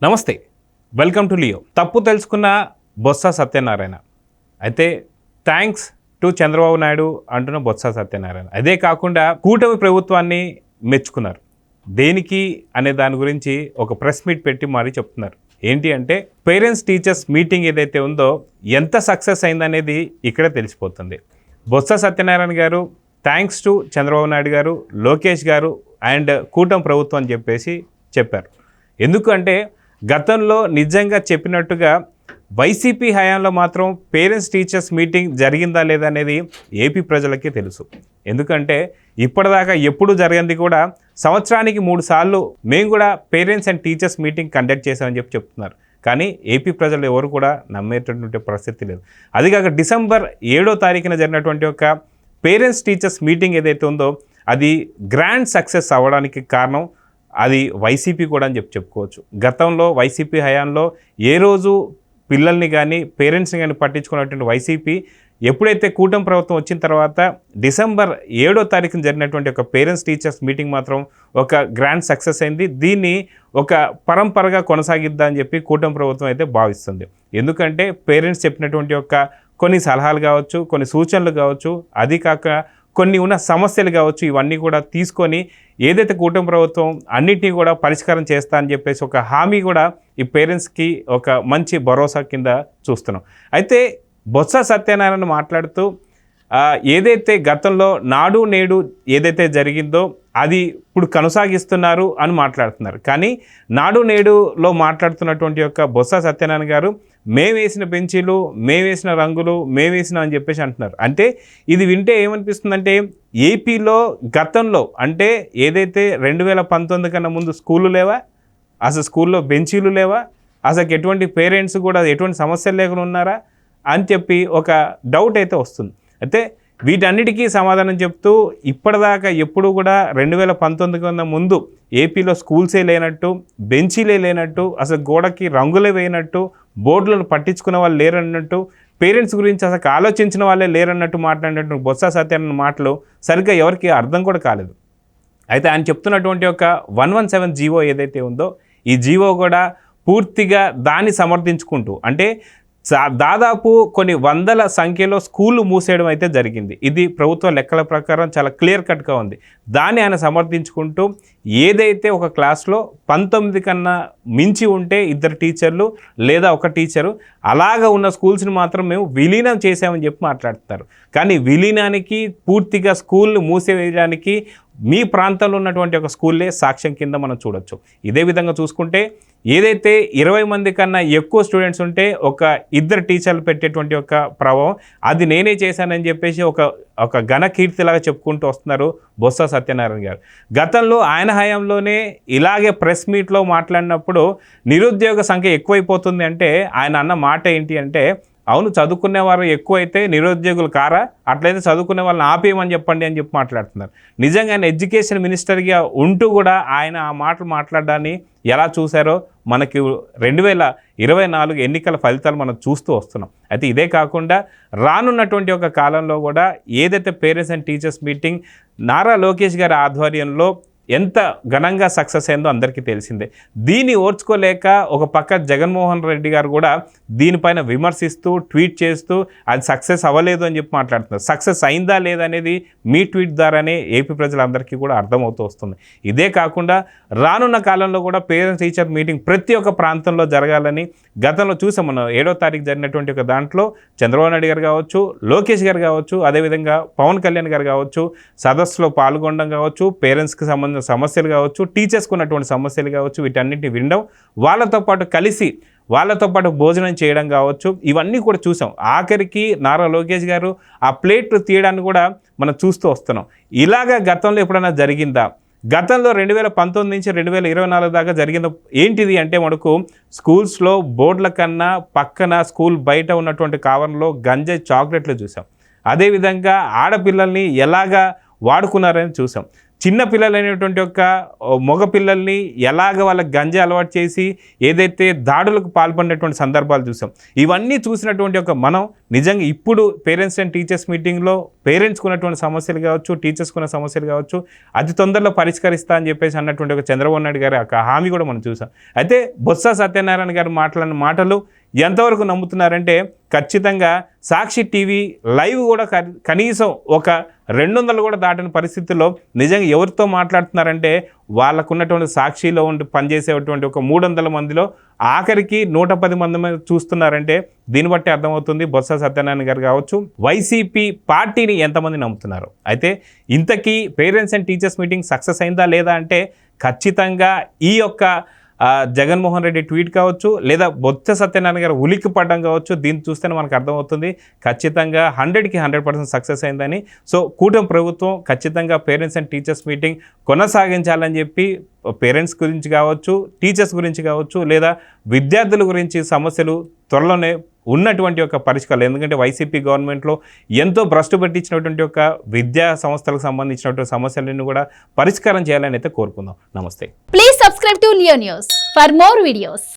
నమస్తే, welcome to Leo. తప్పు తెలుసుకున్న బొత్స సత్యనారాయణ అయితే థ్యాంక్స్ టు చంద్రబాబు నాయుడు అంటున్న బొత్స సత్యనారాయణ. అదే కాకుండా కూటమి ప్రభుత్వాన్ని మెచ్చుకున్నారు. దేనికి అనే దాని గురించి ఒక ప్రెస్ మీట్ పెట్టి మరీ చెప్తున్నారు. ఏంటి అంటే పేరెంట్స్ టీచర్స్ మీటింగ్ ఏదైతే ఉందో ఎంత సక్సెస్ అయిందనేది ఇక్కడే తెలిసిపోతుంది. బొత్స సత్యనారాయణ గారు థ్యాంక్స్ టు చంద్రబాబు నాయుడు గారు, లోకేష్ గారు అండ్ కూటమి ప్రభుత్వం అని చెప్పేసి చెప్పారు. ఎందుకంటే గతంలో నిజంగా చెప్పినట్టుగా వైసీపీ హయాంలో మాత్రం పేరెంట్స్ టీచర్స్ మీటింగ్ జరిగిందా లేదా అనేది ఏపీ ప్రజలకి తెలుసు. ఎందుకంటే ఇప్పటిదాకా ఎప్పుడు జరిగింది కూడా సంవత్సరానికి 3 సార్లు మేము కూడా parents and teachers meeting conduct చేసామని చెప్తున్నారు. కానీ ఏపీ ప్రజలు ఎవరు కూడా నమ్మేటటువంటి పరిస్థితి లేదు. అదిగాక డిసెంబర్ 7వ తారీఖున జరిగినటువంటి ఒక పేరెంట్స్ టీచర్స్ మీటింగ్ ఏదైతే ఉందో అది గ్రాండ్ సక్సెస్ అవ్వడానికి కారణం అది వైసీపీ కూడా అని చెప్పుకోవచ్చు. గతంలో వైసీపీ హయాంలో ఏ రోజు పిల్లల్ని కానీ పేరెంట్స్ని కానీ పట్టించుకున్నటువంటి వైసీపీ ఎప్పుడైతే కూటమి ప్రభుత్వం వచ్చిన తర్వాత డిసెంబర్ 7వ తారీఖున జరిగినటువంటి ఒక పేరెంట్స్ టీచర్స్ మీటింగ్ మాత్రం ఒక గ్రాండ్ సక్సెస్ అయింది. దీన్ని ఒక పరంపరగా కొనసాగిద్దామని చెప్పి కూటమి ప్రభుత్వం అయితే భావిస్తుంది. ఎందుకంటే పేరెంట్స్ చెప్పినటువంటి ఒక కొన్ని సలహాలు కావచ్చు, కొన్ని సూచనలు కావచ్చు, అది కాక కొన్ని ఉన్న సమస్యలు కావచ్చు, ఇవన్నీ కూడా తీసుకొని ఏదైతే కూటమి ప్రభుత్వం అన్నిటినీ కూడా పరిష్కారం చేస్తా అని చెప్పేసి ఒక హామీ కూడా ఈ పేరెంట్స్కి ఒక మంచి భరోసా కింద చూస్తున్నాం. అయితే బొత్స సత్యనారాయణ మాట్లాడుతూ ఏదైతే గతంలో నాడు నేడు ఏదైతే జరిగిందో అది ఇప్పుడు కొనసాగిస్తున్నారు అని మాట్లాడుతున్నారు. కానీ నాడు నేడులో మాట్లాడుతున్నటువంటి యొక్క బొత్స సత్యనారాయణ గారు మేము వేసిన బెంచీలు, మేము వేసిన రంగులు, మేము వేసినాం అని చెప్పేసి అంటున్నారు. అంటే ఇది వింటే ఏమనిపిస్తుందంటే ఏపీలో గతంలో అంటే ఏదైతే 2019 కన్నా ముందు స్కూళ్ళు లేవా, అసలు స్కూల్లో బెంచీలు లేవా, అసలు ఎటువంటి పేరెంట్స్ కూడా ఎటువంటి సమస్యలు లేకుండా ఉన్నారా అని చెప్పి ఒక డౌట్ అయితే వస్తుంది. అయితే వీటన్నిటికీ సమాధానం చెప్తూ ఇప్పటిదాకా ఎప్పుడు కూడా 2019 కన్నా ముందు ఏపీలో స్కూల్సే లేనట్టు, బెంచీలే లేనట్టు, అసలు గోడకి రంగులే వేయనట్టు, బోర్డులను పట్టించుకునే వాళ్ళు లేరన్నట్టు, పేరెంట్స్ గురించి అసలు ఆలోచించిన వాళ్ళే లేరన్నట్టు మాట్లాడినట్టు బొత్స సత్యనారాయణ మాటలు సరిగ్గా ఎవరికి అర్థం కూడా కాలేదు. అయితే ఆయన చెప్తున్నటువంటి ఒక 117 జీవో ఏదైతే ఉందో ఈ జీవో కూడా పూర్తిగా దాన్ని సమర్థించుకుంటూ అంటే దాదాపు కొన్ని వందల సంఖ్యలో స్కూళ్ళు మూసేయడం అయితే జరిగింది. ఇది ప్రభుత్వ లెక్కల ప్రకారం చాలా క్లియర్ కట్గా ఉంది. దాన్ని ఆయన సమర్థించుకుంటూ ఏదైతే ఒక క్లాస్లో 19 కన్నా మించి ఉంటే 2 టీచర్లు లేదా 1 టీచరు అలాగా ఉన్న స్కూల్స్ని మాత్రం మేము విలీనం చేసామని చెప్పి మాట్లాడుతున్నారు. కానీ విలీనానికి పూర్తిగా స్కూళ్ళు మూసేయడానికి మీ ప్రాంతంలో ఉన్నటువంటి ఒక స్కూల్లే సాక్ష్యం కింద మనం చూడొచ్చు. ఇదే విధంగా చూసుకుంటే ఏదైతే 20 మంది కన్నా ఎక్కువ స్టూడెంట్స్ ఉంటే ఒక 2 టీచర్లు పెట్టేటువంటి ఒక ప్రభావం అది నేనే చేశానని చెప్పేసి ఒక ఘన కీర్తిలాగా చెప్పుకుంటూ వస్తున్నారు బొత్స సత్యనారాయణ గారు. గతంలో ఆయన హయాంలోనే ఇలాగే ప్రెస్ మీట్లో మాట్లాడినప్పుడు నిరుద్యోగ సంఖ్య ఎక్కువైపోతుంది అంటే ఆయన అన్న మాట ఏంటి అంటే అవును చదువుకునే వారు ఎక్కువైతే నిరుద్యోగులు కారా, అట్లయితే చదువుకునే వాళ్ళని ఆపేయమని చెప్పండి అని చెప్పి మాట్లాడుతున్నారు. నిజంగా ఆయన ఎడ్యుకేషన్ మినిస్టర్గా ఉంటూ కూడా ఆయన ఆ మాటలు మాట్లాడడాన్ని ఎలా చూశారో మనకి 2024 ఎన్నికల ఫలితాలు మనం చూస్తూ వస్తున్నాం. అయితే ఇదే కాకుండా రానున్నటువంటి ఒక కాలంలో కూడా ఏదైతే parents and teachers meeting Nara Lokesh గారి ఆధ్వర్యంలో ఎంత ఘనంగా సక్సెస్ అయిందో అందరికీ తెలిసిందే. దీన్ని ఓర్చుకోలేక ఒక పక్క జగన్మోహన్ రెడ్డి గారు కూడా దీనిపైన విమర్శిస్తూ ట్వీట్ చేస్తూ అది సక్సెస్ అవ్వలేదు అని చెప్పి మాట్లాడుతున్నారు. సక్సెస్ అయిందా లేదా అనేది మీ ట్వీట్ ద్వారానే ఏపీ ప్రజలందరికీ కూడా అర్థమవుతూ వస్తుంది. ఇదే కాకుండా రానున్న కాలంలో కూడా పేరెంట్స్ టీచర్ మీటింగ్ ప్రతి ఒక్క ప్రాంతంలో జరగాలని గతంలో చూసాం. మనం 7వ తారీఖు జరిగినటువంటి ఒక దాంట్లో చంద్రబాబు నాయుడు గారు కావచ్చు, లోకేష్ గారు కావచ్చు, అదేవిధంగా పవన్ కళ్యాణ్ గారు కావచ్చు సదస్సులో పాల్గొనడం కావచ్చు, పేరెంట్స్కి సంబంధించిన సమస్యలు కావచ్చు, టీచర్స్కి ఉన్నటువంటి సమస్యలు కావచ్చు, వీటన్నిటిని వినడం, వాళ్ళతో పాటు భోజనం చేయడం కావచ్చు, ఇవన్నీ కూడా చూసాం. ఆఖరికి నారా లోకేష్ గారు ఆ ప్లేట్లు తీయడాన్ని కూడా మనం చూస్తూ వస్తున్నాం. ఇలాగా గతంలో ఎప్పుడైనా జరిగిందా? గతంలో 2019 నుంచి 2024 దాకా జరిగింది ఏంటిది అంటే మనకు స్కూల్స్లో బోర్డుల కన్నా పక్కన స్కూల్ బయట ఉన్నటువంటి కావర్లో గంజాయి చాక్లెట్లు చూసాం. అదేవిధంగా ఆడపిల్లల్ని ఎలాగా వాడుకున్నారని చూసాం. చిన్న పిల్లలైనటువంటి యొక్క మగ పిల్లల్ని ఎలాగ వాళ్ళకి గంజా అలవాటు చేసి ఏదైతే దాడులకు పాల్పడినటువంటి సందర్భాలు చూసాం. ఇవన్నీ చూసినటువంటి ఒక మనం నిజంగా ఇప్పుడు పేరెంట్స్ అండ్ టీచర్స్ మీటింగ్లో పేరెంట్స్కి ఉన్నటువంటి సమస్యలు కావచ్చు, టీచర్స్కి ఉన్న సమస్యలు కావచ్చు, అతి తొందరలో పరిష్కరిస్తా అని చెప్పేసి అన్నటువంటి ఒక చంద్రబాబు నాయుడు గారి ఒక హామీ కూడా మనం చూసాం. అయితే బొత్స సత్యనారాయణ గారు మాట్లాడిన మాటలు ఎంతవరకు నమ్ముతున్నారంటే ఖచ్చితంగా సాక్షి టీవీ లైవ్ కూడా కనీసం ఒక 200 కూడా దాటిన పరిస్థితుల్లో నిజంగా ఎవరితో మాట్లాడుతున్నారంటే వాళ్ళకు ఉన్నటువంటి సాక్షిలో ఉండి పనిచేసేటువంటి ఒక 300 మందిలో ఆఖరికి 110 మంది చూస్తున్నారంటే దీన్ని బట్టి అర్థమవుతుంది బొత్స సత్యనారాయణ గారు కావచ్చు వైసీపీ పార్టీని ఎంతమంది నమ్ముతున్నారు. అయితే ఇంతకీ parents and teachers meeting success అయిందా లేదా అంటే ఖచ్చితంగా ఈ యొక్క జగన్మోహన్ రెడ్డి ట్వీట్ కావచ్చు లేదా బొత్స సత్యనారాయణ గారు ఉలిక్కి పడడం కావచ్చు, దీన్ని చూస్తేనే మనకు అర్థమవుతుంది ఖచ్చితంగా 100కి 100% సక్సెస్ అయిందని. సో కూటమి ప్రభుత్వం ఖచ్చితంగా పేరెంట్స్ అండ్ టీచర్స్ మీటింగ్ కొనసాగించాలని చెప్పి పేరెంట్స్ గురించి కావచ్చు, టీచర్స్ గురించి కావచ్చు, లేదా విద్యార్థుల గురించి సమస్యలు త్వరలోనే ఉన్నటువంటి ఒక పరిష్కారాలు, ఎందుకంటే వైసీపీ గవర్నమెంట్లో ఎంతో భ్రష్టు పట్టించినటువంటి ఒక విద్యా సంస్థలకు సంబంధించినటువంటి సమస్యలను కూడా పరిష్కారం చేయాలని అయితే కోరుకుందాం. నమస్తే. Please subscribe to Leo news for more videos.